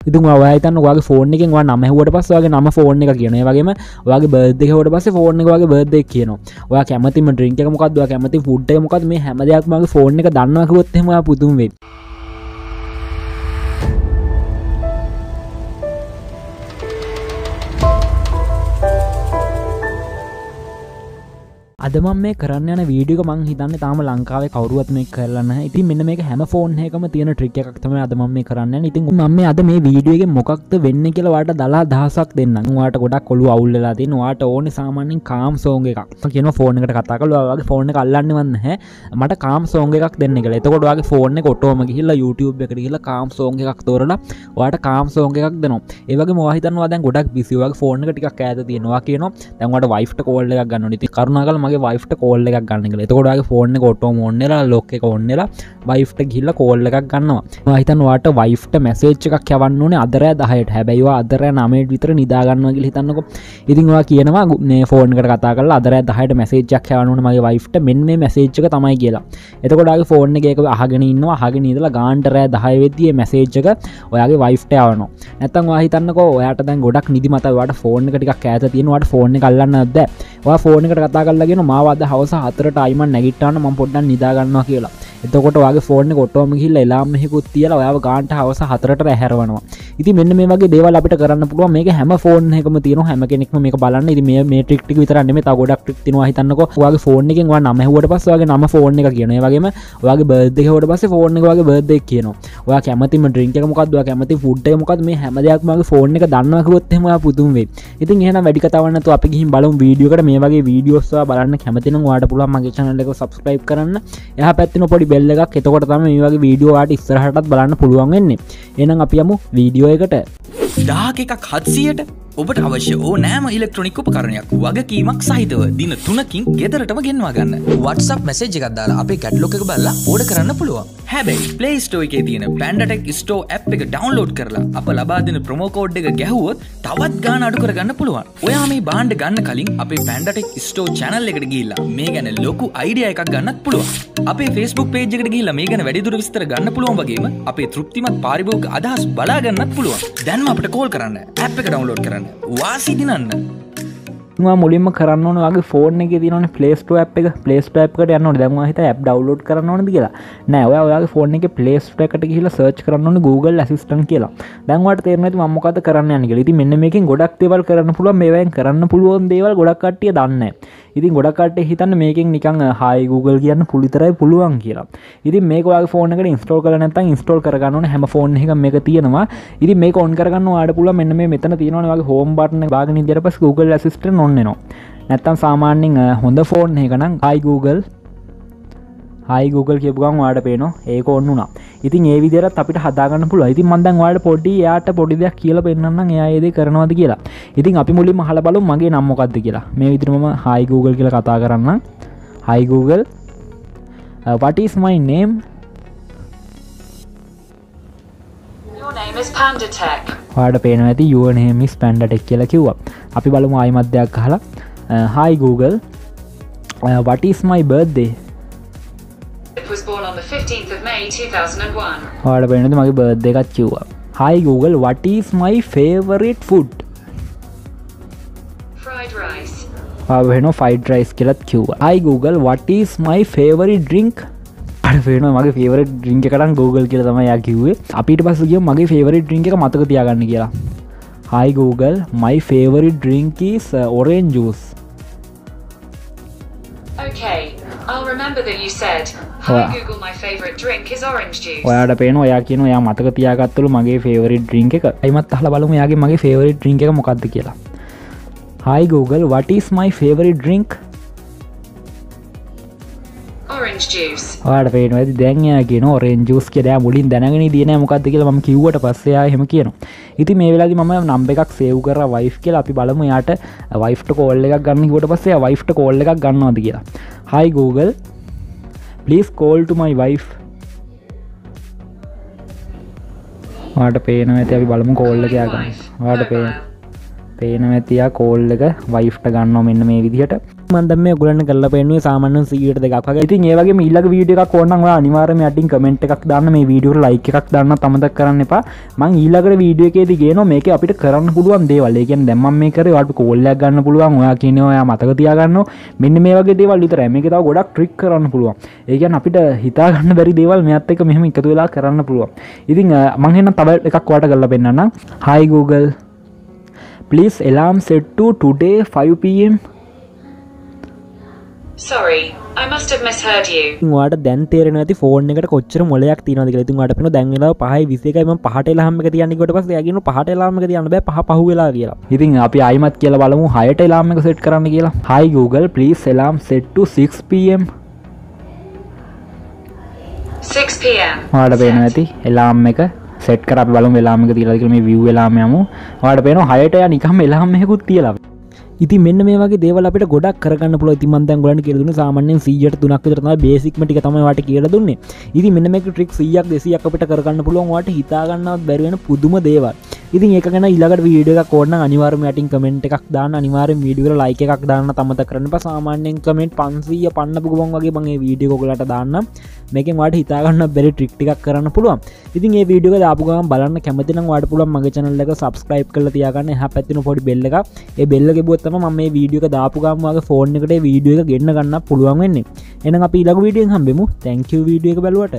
ඉතින් ඔයා හිතන්න ඔයාගේ ෆෝන් එකෙන් ඔයා නම ඇහුවට පස්සේ ඔයාගේ නම ෆෝන් එක කියනවා. ඒ වගේම ඔයාගේ බර්ත්ඩේ එක ඇහුවට පස්සේ ෆෝන් එක ඔයාගේ බර්ත්ඩේ එක කියනවා. ඔයා කැමතිම ඩ්‍රින්ක් එක මොකක්ද? ඔයා කැමති ෆුඩ් එක මොකක්ද? මේ හැම දෙයක්ම ඔයාගේ ෆෝන් එක දන්නවා කිව්වොත් එහෙම ඔයා පුදුම වෙයි. අද මම මේ කරන්න යන වීඩියෝ එක මං හිතන්නේ තාම ලංකාවේ කවුරුවත් මේක කරලා නැහැ. ඉතින් මෙන්න මේක හැම ෆෝන් එකකම තියෙන ට්‍රික් එකක් තමයි අද මම මේ කරන්න යන්නේ. ඉතින් මම මේ අද මේ වීඩියෝ එකේ මොකක්ද වෙන්නේ කියලා ඔයාලට දලා දහසක් දෙන්නම්. ඔයාලට ගොඩක් ඔළුව අවුල් වෙලා තියෙනවා. ඔයාලට ඕනේ සාමාන්‍යයෙන් කාම් සෝංග එකක්. මම කියනවා ෆෝන් එකට කතා කරලා ඔයාගේ ෆෝන් එක අල්ලන්නේවත් නැහැ. මට කාම් සෝංග එකක් දෙන්න කියලා. එතකොට ඔයාගේ ෆෝන් එක ඔටෝම ගිහිල්ලා YouTube එකට ගිහිල්ලා කාම් සෝංග එකක් තෝරලා ඔයාලට කාම් සෝංග එකක් දෙනවා. ඒ වගේම ඔයා හිතනවා දැන් ගොඩක් බිසි. ඔයාගේ ෆෝන් එක ටිකක් ඈත තියෙනවා. ඔයා කියනවා දැන් ඔයාලට වයිෆ්ට කෝල් එකක් ගන්න ඕනේ. ඉතින් කරුණාකරලා මගේ වයිෆ්ට කෝල් එකක් ගන්න කියලා. එතකොට ඔයාගේ ෆෝන් එක ඔටෝම ඔන් වෙලා ලොක් එක ඔන් වෙලා වයිෆ්ට ගිහිල්ලා කෝල් එකක් ගන්නවා. ඔයා හිතන්න ඔයාට වයිෆ්ට මැසේජ් එකක් යවන්න ඕනේ අද රෑ 10ට. හැබැයි ඔයා අද රෑ 9ට විතර නිදා ගන්නවා කියලා හිතන්නකෝ. ඉතින් ඔයා කියනවා මේ ෆෝන් එකට කතා කරලා අද රෑ 10ට මැසේජ් එකක් යවන්න ඕනේ මගේ වයිෆ්ට. මෙන්න මේ මැසේජ් එක තමයි කියලා. එතකොට ඔයාගේ ෆෝන් එකේ ඒක අහගෙන ඉන්නවා. අහගෙන ඉඳලා ගාන්ට රෑ 10 වෙද්දී මේ මැසේජ් එක ඔයාගේ වයිෆ්ට යවනවා. නැත්තම් ඔයා හිතන්නකෝ ඔයාට දැන් ගොඩක් නිදිමතයි. ඔයාට ෆෝන් එක ටිකක් ඈත තියෙනවා. ඔයාට ෆෝන් එක අල්ලන්නත් බෑ. ඔයා ෆෝන් එකට කතා කරලා කියනවා මාව අද හවස 4ට ආයි මම නැගිට්ටාන මම පොඩ්ඩක් නිදා ගන්නවා කියලා. එතකොට ඔයාගේ ෆෝන් එක ඔටෝම ගිහිල්ලා එලාම් එකකුත් තියලා ඔයාව ගාන්ට හවස 4ට ඇහැරවනවා. ඉතින් මෙන්න මේ වගේ දේවල් අපිට කරන්න පුළුවන්. මේක හැම ෆෝන් එකකම තියෙනවා. හැම කෙනෙක්ම මේක බලන්න. ඉතින් මේ ට්‍රික් ටික විතරක් නෙමෙයි තව ගොඩක් ට්‍රික් තියෙනවා. හිතන්නකෝ ඔයාගේ ෆෝන් එකෙන් ඔයා නම ඇහුවට පස්සේ ඔයාගේ නම ෆෝන් එක කියනවා. ඒ වගේම ඔයාගේ බර්ත්ඩේ එක ඇහුවට පස්සේ ෆෝන් එක ඔයාගේ බර්ත්ඩේ එක කියනවා. ඔයා කැමතිම ඩ්‍රින්ක් එක මොකක්ද? ඔයා කැමති ෆුඩ් එක මොකක්ද? මේ හැම දෙයක්ම ඔයාගේ ෆෝන් එක දන්නවා කිව්වොත් එහෙම ඔයා පුදුම වෙයි. ඉතින් එහෙනම් වැඩි කතාවක් නැතුව අපි ගිහින් බලමු වීඩියෝ එකට. මේ වගේ වීඩියෝස් ඔයා බලන්න කැමති නම් ඔයාට පුළුවන් මගේ channel එක subscribe කරන්න. එහා පැත්තේ පොඩි bell එකක්. එතකොට තමයි මේ වගේ වීඩියෝ ඔයාට ඉස්සරහටත් බලන්න පුළුවන් වෙන්නේ. එහෙනම් අපි යමු වීඩියෝ එකට. 1000ක එකක් 700ට ඔබට අවශ්‍ය ඕනෑම ඉලෙක්ට්‍රොනික උපකරණයක් වගකීමක් සහිතව දින 3කින් ගෙදරටම ගෙන්වා ගන්න. WhatsApp මැසේජ් එකක් දාලා අපේ කැටලොග් එක බලලා ඕඩර් කරන්න පුළුවන්. හැබැයි Play Store එකේ තියෙන Panda Tech Store app එක download කරලා අප ලබා දෙන promo code එක ගැහුවොත් තවත් ගාණ අඩු කරගන්න පුළුවන්. ඔයා මේ භාණ්ඩ ගන්න කලින් අපේ Panda Tech Store channel එකට ගිහිල්ලා මේ ගැන ලොකු idea එකක් ගන්නත් පුළුවන්. අපේ Facebook page එකට ගිහිල්ලා මේ ගැන වැඩිදුර විස්තර ගන්න පුළුවන් වගේම අපේ තෘප්තිමත් පාරිභෝගික අදහස් බලා ගන්නත් පුළුවන්. දැන්ම අපිට call කරන්න. app එක download කරන්න. වාසි දිනන්න. ඔයා මුලින්ම කරන්න ඕනේ ඔයාගේ ෆෝන් එකේ තියෙනනේ Play Store app එක. Play Store app එකට යන්න ඕනේ. දැන් ඔයා හිතා app download කරන්න ඕනේද කියලා. නෑ ඔයා ඔයාගේ ෆෝන් එකේ Play Store එකට ගිහිල්ලා search කරන්න ඕනේ Google Assistant කියලා. දැන් ඔයාට තේරෙනවා ඉතින් මම මොකද්ද කරන්න යන්නේ කියලා. ඉතින් මෙන්න මේකෙන් ගොඩක් දේවල් කරන්න පුළුවන්. මේවෙන් කරන්න පුළුවන් දේවල් ගොඩක් කට්ටිය දන්නේ නෑ. ඉතින් ගොඩක් කට්ටිය හිතන්නේ මේකෙන් නිකන් hi Google කියන්න විතරයි පුළුවන් කියලා. ඉතින් මේක ඔයාගේ ෆෝන් එකට install කරලා නැත්නම් install කරගන්න ඕනේ. හැම ෆෝන් එකකම මේක තියෙනවා. ඉතින් මේක on කරගන්න ඔයාලට පුළුවන් මෙන්න මේ මෙතන තියෙනවනේ ඔයාගේ home button එක බාගෙන ඉඳලා පස්සේ Google Assistant on වෙනවා. නැත්තම් සාමාන්‍යයෙන් හොඳ ෆෝන් එකක නම් hi Google කියපු ගමන් ඔයාලට පේනවා ඒක on වුණා. ඉතින් ඒ විදිහට අපිට හදා ගන්න පුළුවන්. ඉතින් මම දැන් ඔයාලට එයාට පොඩි දෙයක් කියලා පෙන්නන්නම් එයා ඒ දේ කරනවද කියලා. ඉතින් අපි මුලින්ම අහලා බලමු මගේ නම මොකක්ද කියලා. මේ විදිහට මම hi Google කියලා කතා කරන්නම්. hi Google what is my name? Your name is Panda Tech. ඔයාලට පේනවා ඇති your name is Panda Tech කියලා කිව්වා. අපි බලමු ආයි මැදයක් අහලා hi Google what is my birthday? It was born on the 15th of May 2001. ඔයාලට පේනද මගේ බර්ත්ඩේ එකක් කිව්වා. hi Google what is my favorite food? Fried rice. ඔයාලට වෙනවා fried rice කියලාත් කිව්වා. hi Google what is my favorite drink? ඔයාලට වෙනවා මගේ favorite drink එක නම් Google කියලා තමයි යා කිව්වේ. අපි ඊට පස්සේ ගියමු මගේ favorite drink එක මතක තියාගන්න කියලා. hi Google my favorite drink is orange juice. Okay, I'll remember that you said, hi Google, my favorite drink is orange juice. ඔයාලට පේනවා එයා කියනවා එයා මතක තියාගත්තලු මගේ favorite drink එක. අයිමත් අහලා බලමු එයාගේ මගේ favorite drink එක මොකක්ද කියලා. hi Google what is my favorite drink? Orange juice. ඔයාලට පේනවා ඇති දැන් එයා කියනවා orange juice කියලා. එයා මුලින් දැනගෙන ඉඳියේ නෑ මොකක්ද කියලා මම කිව්වට පස්සේ එයා එහෙම කියනවා. ඉතින් මේ වෙලාවේදී මම නම්බර් එකක් සේව් කරා wife කියලා. අපි බලමු එයාට wife ට call එකක් ගන්න කිව්වට පස්සේ එයා wife ට call එකක් ගන්නවද කියලා. hi Google please call to my wife. ඔයාලට පේනවා ඇති අපි බලමු call එක ගන්න. ඔයාලට පේන ඇතියා කෝල් එක වයිෆ්ට ගන්නවා මෙන්න මේ විදිහට මම දැන් මේ ඔයගොල්ලන්ට කරලා පෙන්නුවේ සාමාන්‍යයෙන් 100ට 2ක් වගේ. ඉතින් ඒ වගේම ඊළඟ වීඩියෝ එකක් ඕන නම් ඔයා අනිවාර්යයෙන්ම යටින් කමෙන්ට් එකක් දාන්න මේ වීඩියෝට ලයික් එකක් දාන්නත් අමතක කරන්න එපා. මම ඊළඟට වීඩියෝ එකේදී කියනවා මේකේ අපිට කරන්න පුළුවන් දේවල්. ඒ කියන්නේ දැන් මම මේ කරේ ඔයාලට කෝල් එකක් ගන්න පුළුවන්. ඔයා කියන්නේ ඔයා මතක තියාගන්නවා. මෙන්න මේ වගේ දේවල් විතරයි. මේකේ තව ගොඩක් ට්‍රික් කරන්න පුළුවන්. ඒ කියන්නේ අපිට හිතා ගන්න බැරි දේවල් මෙයත් එක්ක මෙහෙම එකතු වෙලා කරන්න පුළුවන්. ඉතින් මම එහෙනම් තව එකක් ඔයාලට කරලා පෙන්නන්නම්. Hi Google, please alarm set to today 5 pm. Sorry, I must have misheard you. ඔයාලට දැන් තේරෙනවා ඇති ෆෝන් එකට කොච්චර මොලයක් තියෙනවද කියලා. ඉතින් ඔයාලට පේනවා දැන් වෙලාව 5:21යි මම 5ට එලාම් එක තියන්නේ ඊට පස්සේ එයා කියනවා 5ට එලාම් එක තියන්න බෑ 5 පහු වෙලා කියලා. ඉතින් අපි ආයිමත් කියලා බලමු 6ට එලාම් එක සෙට් කරන්න කියලා. Hi Google, please alarm set to 6 pm. 6 p.m. ඔයාලට පේනවා ඇති එලාම් එක සෙට් කරලා අපි බලමු එලාම් එක තියලාද කියලා. මේ view එලාම් යමු. ඔයාලට පේනවා 6ට යා නිකම්ම එලාම් එකකුත් තියලා. ඉතින් මෙන්න මේ වගේ දේවල් අපිට ගොඩක් කරගන්න පුළුවන්. ඉතින් මම දැන් ඔයගලන්ට කියලා දුන්නේ සාමාන්‍යයෙන් 100ට 3ක් විතර තමයි බේසික්ම ටික තමයි ඔයාලට කියලා දුන්නේ. ඉතින් මෙන්න මේක ට්‍රික් 100ක් 200ක් අපිට කරගන්න පුළුවන්. ඔයාලට හිතා ගන්නවත් බැරි වෙන පුදුම දේවල්. ඉතින් ඒක ගැන ඊළඟට වීඩියෝ එකක් ඕන නම් අනිවාර්යයෙන්ම යටින් කමෙන්ට් එකක් දාන්න. අනිවාර්යයෙන් වීඩියෝ එකට ලයික් එකක් දාන්න අමතක කරන්න එපා. සාමාන්‍යයෙන් කමෙන්ට් 500 පන්නපු ගමන් වගේ මම මේ වීඩියෝ එක ඔයගලට දාන්නම්. මේකෙන් ඔයාලට හිතා ගන්න බැරි ට්‍රික් ටිකක් කරන්න පුළුවන්. ඉතින් මේ වීඩියෝ එක දාපු ගමන් බලන්න කැමති නම් ඔයාලට පුළුවන් මගේ channel එක subscribe කරලා තියාගන්න. එහා පැත්තේ පොඩි bell එකක්. ඒ bell එක ගෙබුවොත් තමයි මම මේ වීඩියෝ එක දාපු ගමන් ඔයාගේ ෆෝන් එකට මේ වීඩියෝ එක ගෙන්න ගන්න පුළුවන් වෙන්නේ. එහෙනම් අපි ඊළඟ වීඩියෝෙන් හම්බෙමු. thank you වීඩියෝ එක බලුවට.